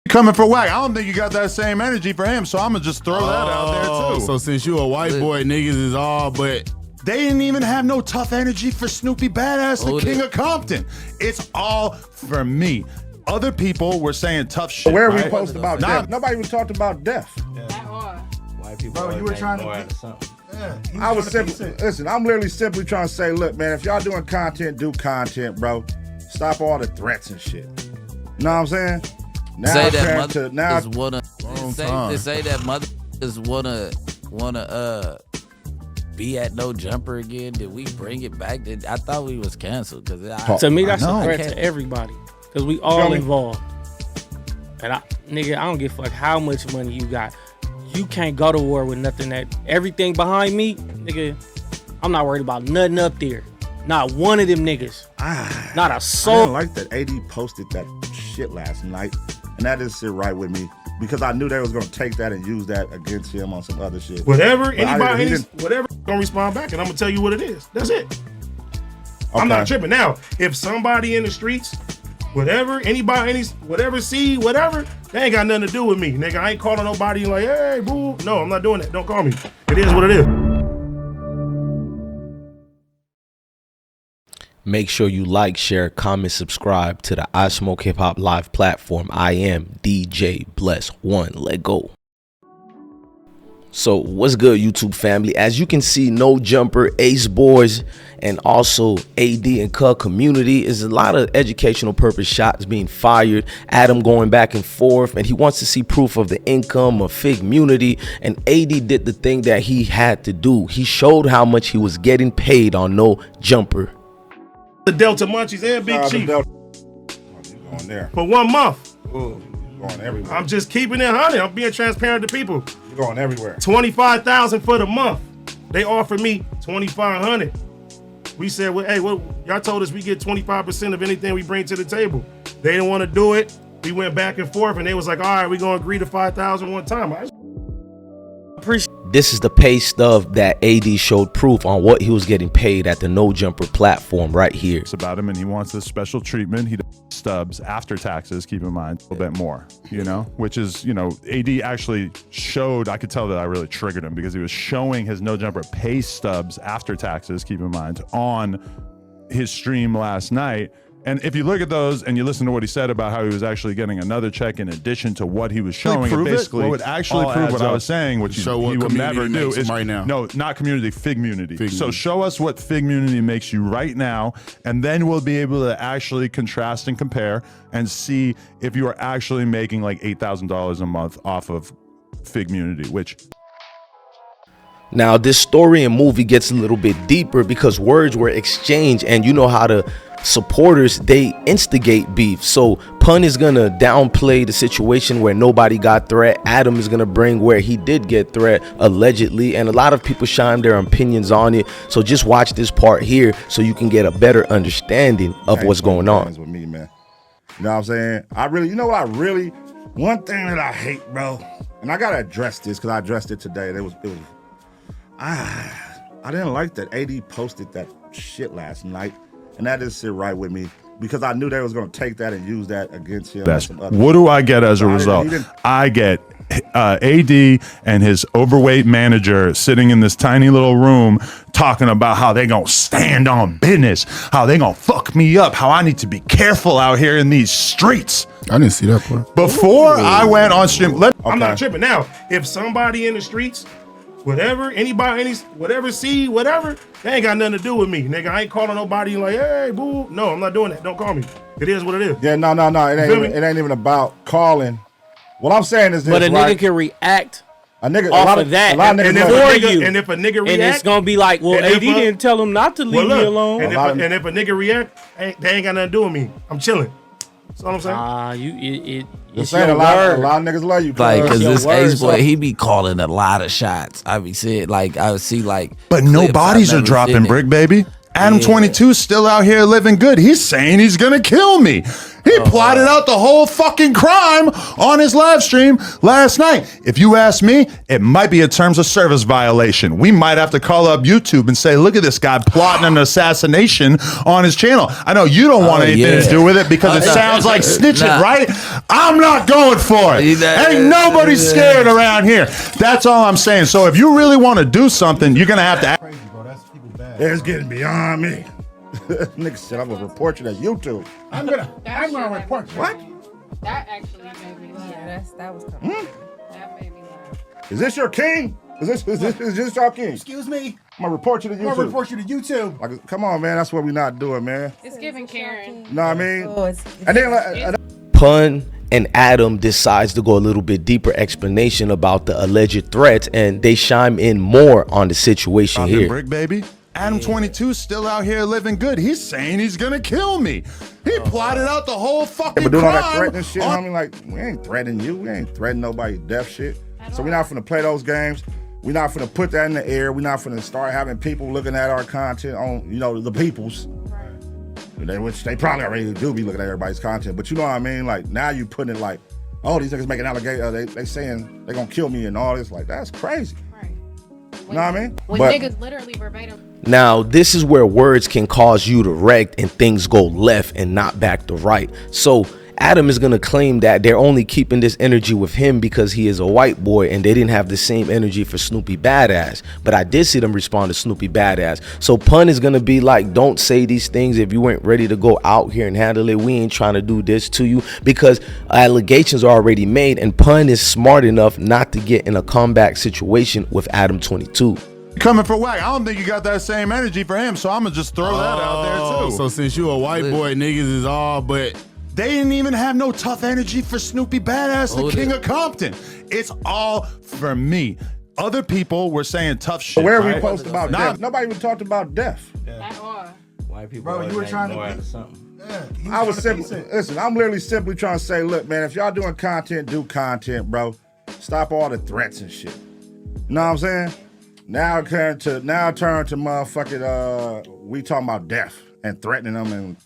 coming for whack. I don't think you got that same energy for him, so I'm gonna just throw that out there too. So since you a white boy, niggas is all but. They didn't even have no tough energy for Snoopy Badazz, the king of Compton. It's all for me. Other people were saying tough shit. Where we post about death? Nobody was talking about death. White people. Bro, you were trying to. I was simply listen. I'm literally simply trying to say, look, man, if y'all doing content, do content, bro. Stop all the threats and shit. You know what I'm saying? Now say that mother now is wanna say that mother is wanna be at No Jumper again. Did we bring it back? I thought we was canceled because to me that's a threat to everybody because we all involved. And I don't give a fuck how much money you got. You can't go to war with nothing that everything behind me, nigga. I'm not worried about nothing up there. Not one of them niggas. Not a soul. I didn't like that AD posted that shit last night, and that didn't sit right with me because I knew they was gonna take that and use that against him on some other shit. Whatever, whatever, gonna respond back, and I'm gonna tell you what it is. That's it. Okay. I'm not tripping. Now, if somebody in the streets, whatever, anybody, whatever, see, whatever, they ain't got nothing to do with me, nigga. I ain't calling nobody like, hey, boo. No, I'm not doing that. Don't call me. It is what it is. Make sure you like, share, comment, subscribe to the I Smoke Hip Hop Live platform. I am DJ Bless One. Let go. So what's good, YouTube family? As you can see, No Jumper, Ace Boys, and also AD and Cub community is a lot of educational purpose shots being fired. Adam going back and forth, and he wants to see proof of the income of Fig Munity. And AD did the thing that he had to do. He showed how much he was getting paid on No Jumper. The Delta Munchies and Big Chief. Going there for 1 month. Ooh, going everywhere. I'm just keeping it 100. I'm being transparent to people. You're going everywhere. 25,000 for the month. They offered me 2,500. We said, well, hey, what y'all told us we get 25% of anything we bring to the table. They didn't want to do it. We went back and forth, and they was like, all right, we're gonna agree to 5,000 one time. This is the pay stub that AD showed proof on what he was getting paid at the No Jumper platform right here. It's about him, and he wants this special treatment. He does stubs after taxes, keep in mind, a little bit more, you know, which is, you know, AD actually showed, I could tell that I really triggered him because he was showing his No Jumper pay stubs after taxes, keep in mind, on his stream last night. And if you look at those and you listen to what he said about how he was actually getting another check in addition to what he was showing, it basically what would actually prove what I was saying, which he will never do is right now. No, not community, Fig Munity. So show us what Fig Munity makes you right now, and then we'll be able to actually contrast and compare and see if you are actually making like $8,000 a month off of Fig Munity, which. Now this story and movie gets a little bit deeper because words were exchanged, and you know how the supporters, they instigate beef. So Pun is gonna downplay the situation where nobody got threat. Adam is gonna bring where he did get threat allegedly, and a lot of people shine their opinions on it. So just watch this part here so you can get a better understanding of what's going on. With me, man. You know what I'm saying? You know what one thing that I hate, bro, and I gotta address this because I addressed it today. I didn't like that AD posted that shit last night, and that didn't sit right with me because I knew they was gonna take that and use that against him. What do I get as a result? I get AD and his overweight manager sitting in this tiny little room talking about how they gonna stand on business, how they gonna fuck me up, how I need to be careful out here in these streets. I didn't see that part. Before I went on stream, I'm not tripping. Now, if somebody in the streets, whatever, anybody, whatever, see, whatever, they ain't got nothing to do with me, nigga. I ain't calling nobody like, hey, boo. No, I'm not doing that. Don't call me. It is what it is. Yeah, no. It ain't even about calling. What I'm saying is this, but a nigga can react off of that and if a nigga react, and it's gonna be like, well, AD didn't tell him not to leave me alone. And if a nigga react, they ain't got nothing to do with me. I'm chilling. That's all I'm saying. It's saying a lot of niggas love you. Like, cause this Aceboy, he be calling a lot of shots. I be saying, like, I would see, like, but no bodies are dropping, Bricc, baby. Adam22 still out here living good. He's saying he's gonna kill me. He plotted out the whole fucking crime on his live stream last night. If you ask me, it might be a terms of service violation. We might have to call up YouTube and say, look at this guy plotting an assassination on his channel. I know you don't want anything to do with it because it sounds like snitching, right? I'm not going for it. Ain't nobody scared around here. That's all I'm saying. So if you really want to do something, you're going to have to act. Crazy, bro. That's people bad. It's getting beyond me. Nigga said I'm gonna report you to YouTube. I'm gonna report you. What? That actually made me laugh. Yeah, that was coming. That made me laugh. Is this your king? Is this your king? Excuse me. I'm gonna report you to YouTube. I'm gonna report you to YouTube. Like, come on, man. That's what we not doing, man. It's giving Karen. You know what I mean? And then Pun and Adam decides to go a little bit deeper explanation about the alleged threats, and they chime in more on the situation here. Bricc, baby. Adam22 still out here living good. He's saying he's gonna kill me. He plotted out the whole fucking but doing all that crime. threatening shit, homie, like, we ain't threatening you. We ain't threatening nobody's death shit. So we're not finna play those games. We're not finna put that in the air. We're not finna start having people looking at our content on, you know, the people's. Which they probably already do be looking at everybody's content. But you know what I mean? Like, now you putting it like, oh, these niggas making allegations. They saying they gonna kill me and all this. Like, that's crazy. Right. You know what I mean? When niggas literally verbatim. Now, this is where words can cause you to wreck and things go left and not back to right. So Adam is going to claim that they're only keeping this energy with him because he is a white boy and they didn't have the same energy for Snoopy Badazz. But I did see them respond to Snoopy Badazz. So Pun is going to be like, don't say these things if you ain't ready to go out here and handle it. We ain't trying to do this to you, because allegations are already made, and Pun is smart enough not to get in a comeback situation with Adam22. Coming for whack. I don't think you got that same energy for him, so I'm gonna just throw that out there too. So since you a white boy, niggas is all but. They didn't even have no tough energy for Snoopy Badazz, the king of Compton. It's all for me. Other people were saying tough shit. Where right? we post about death? Nobody even talked about death. At all. White people. Bro, you were trying to be be something. I was simply listen. I'm literally simply trying to say, look, man, if y'all doing content, do content, bro. Stop all the threats and shit. You know what I'm saying? Now turn to motherfucking we talking about death and threatening them, and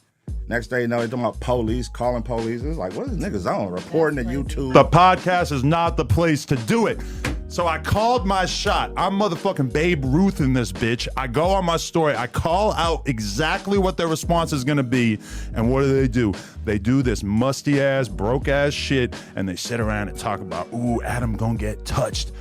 next day you know they talking about police, calling police. It's like, what is niggas on? Reporting to YouTube. The podcast is not the place to do it. So I called my shot. I'm motherfucking Babe Ruth in this bitch. I go on my story. I call out exactly what their response is gonna be. And what do? They do this musty ass, broke ass shit, and they sit around and talk about, ooh, Adam gonna get touched.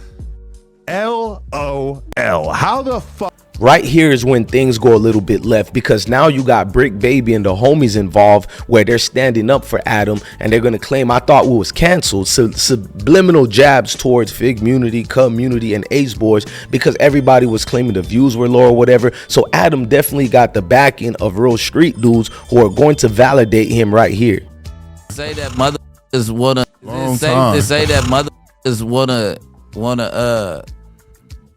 LOL. How the fuck? Right here is when things go a little bit left, because now you got Bricc Baby and the homies involved, where they're standing up for Adam and they're gonna claim, I thought we was canceled. Subliminal jabs towards Fig community and Ace Boys, because everybody was claiming the views were low or whatever. So Adam definitely got the backing of real street dudes who are going to validate him right here. Say that mother is wanna say that mother is wanna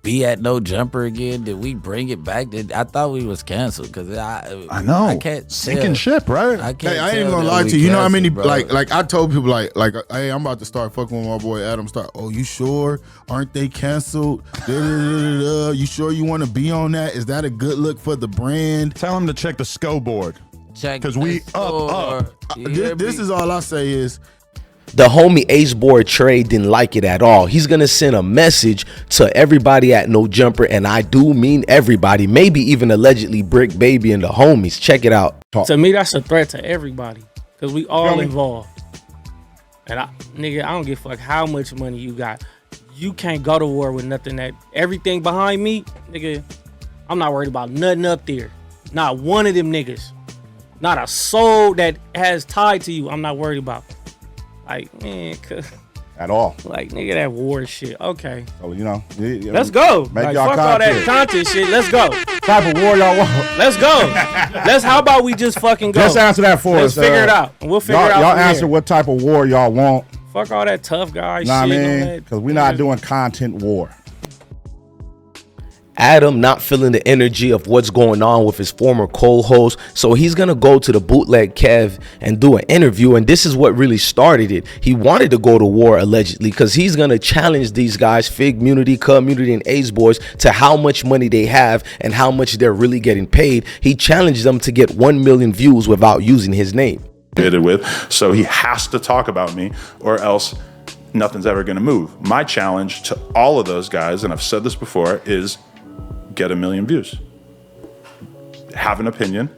be at No Jumper again. Did we bring it back? I thought we was canceled, because I know. I can't sinking ship, right? I ain't even gonna lie to you. You know how many like I told people like hey, I'm about to start fucking with my boy Adam. Oh, you sure? Aren't they canceled? You sure you want to be on that? Is that a good look for the brand? Tell him to check the scoreboard. Because we up. This is all I say is, the homie Aceboy Trey didn't like it at all. He's gonna send a message to everybody at No Jumper, and I do mean everybody, maybe even allegedly Bricc Baby and the homies. Check it out. To me, that's a threat to everybody, because we all involved. And I don't give a fuck how much money you got. You can't go to war with nothing that, everything behind me, nigga, I'm not worried about nothing up there. Not one of them niggas. Not a soul that has tied to you, I'm not worried about. Like, man, at all. Like, nigga, that war shit. Okay. So, you know. Let's go. Like, fuck all that content shit. Let's go. Type of war y'all want. Let's go. How about we just fucking go? Just answer that for us. Let's figure it out. And we'll figure it out. Y'all answer what type of war y'all want. Fuck all that tough guy shit. Nah, I mean, because we're not doing content war. Adam not feeling the energy of what's going on with his former co-host, so he's gonna go to the bootleg Kev and do an interview, and this is what really started it. He wanted to go to war allegedly because he's gonna challenge these guys, Fig Community and Ace Boys, to how much money they have and how much they're really getting paid. He challenged them to get 1 million views without using his name. With, so he has to talk about me or else nothing's ever gonna move. My challenge to all of those guys, and I've said this before, is get 1 million views. Have an opinion,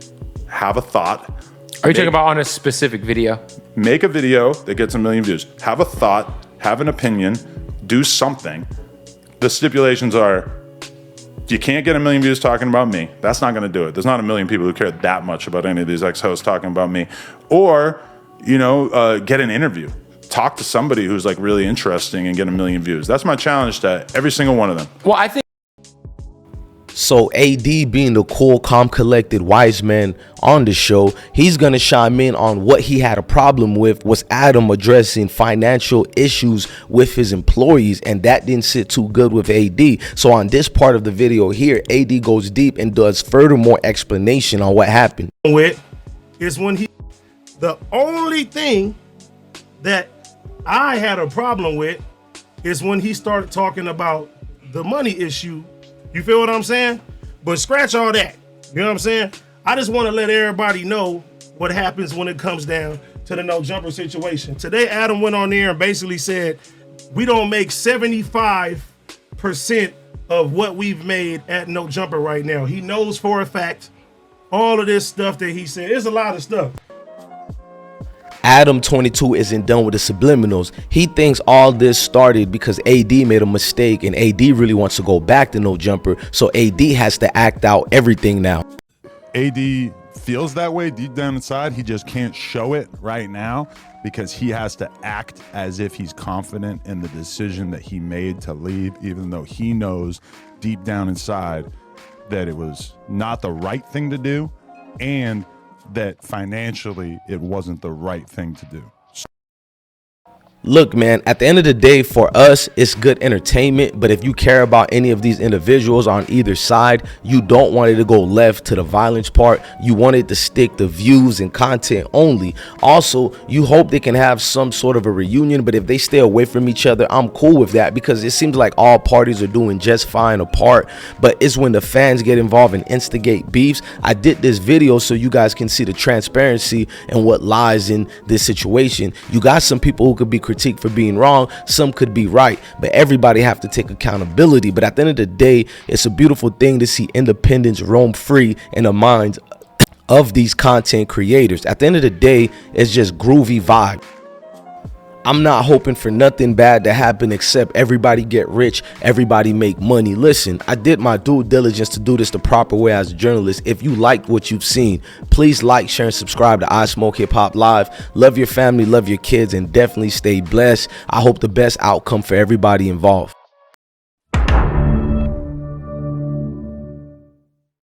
have a thought. Are you talking about on a specific video? Make a video that gets 1 million views. Have a thought, have an opinion, do something. The stipulations are, you can't get 1 million views talking about me. That's not gonna do it. There's not 1 million people who care that much about any of these ex-hosts talking about me. Or, get an interview. Talk to somebody who's like really interesting and get 1 million views. That's my challenge to every single one of them. Well, I think. So AD, being the cool, calm, collected, wise man on the show, he's gonna chime in on what he had a problem with was Adam addressing financial issues with his employees, and that didn't sit too good with AD. So on this part of the video here, AD goes deep and does furthermore explanation on what happened. Is when the only thing that I had a problem with is when he started talking about the money issue. You feel what I'm saying? But scratch all that. You know what I'm saying? I just want to let everybody know what happens when it comes down to the No Jumper situation. Today, Adam went on there and basically said, we don't make 75% of what we've made at No Jumper right now. He knows for a fact all of this stuff that he said. There's a lot of stuff. Adam22 isn't done with the subliminals. He thinks all this started because AD made a mistake and AD really wants to go back to No Jumper, so AD has to act out everything now. AD feels that way deep down inside. He just can't show it right now because he has to act as if he's confident in the decision that he made to leave, even though he knows deep down inside that it was not the right thing to do and that financially it wasn't the right thing to do. Look, man, at the end of the day, for us, it's good entertainment. But if you care about any of these individuals on either side, you don't want it to go left to the violence part. You want it to stick to views and content only. Also, you hope they can have some sort of a reunion. But if they stay away from each other, I'm cool with that because it seems like all parties are doing just fine apart. But it's when the fans get involved and instigate beefs. I did this video so you guys can see the transparency and what lies in this situation. You got some people who could be critiqued for being wrong, some could be right, but everybody have to take accountability. But at the end of the day, it's a beautiful thing to see independence roam free in the minds of these content creators. At the end of the day, it's just groovy vibe. I'm not hoping for nothing bad to happen except everybody get rich, everybody make money. Listen, I did my due diligence to do this the proper way as a journalist. If you liked what you've seen, please like, share, and subscribe to I Smoke Hip Hop Live. Love your family, love your kids, and definitely stay blessed. I hope the best outcome for everybody involved.